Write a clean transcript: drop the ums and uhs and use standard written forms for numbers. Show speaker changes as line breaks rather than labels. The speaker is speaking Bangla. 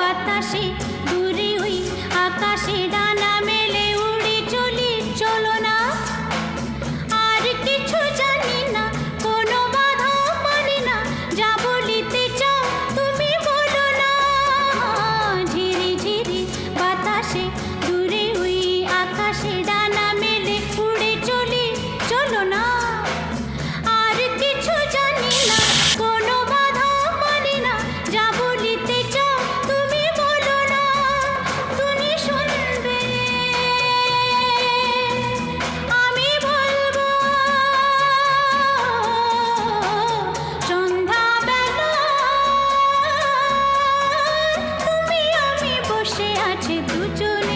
বাতাসে দূরে ওই আকাশে ডানা মেলে উড়ে চলি, চলো না। আর কিছু জানি না, কোনো বাধা মানি না, যা বলিতে চাও তুমি বলো না। ঝিরি ঝিরি বাতাসে দূরে ওই আকাশে ডানা মেলে উড়ে চলি, চলো না। আর কিছু জানি না, কোনো বাধা মানি না, যা বলিতে চাও তুমি বলো না। তুমি শুনবে, আমি বলবো। সন্ধ্যাবেলা তুমি আমি বসে আছি দুজনে।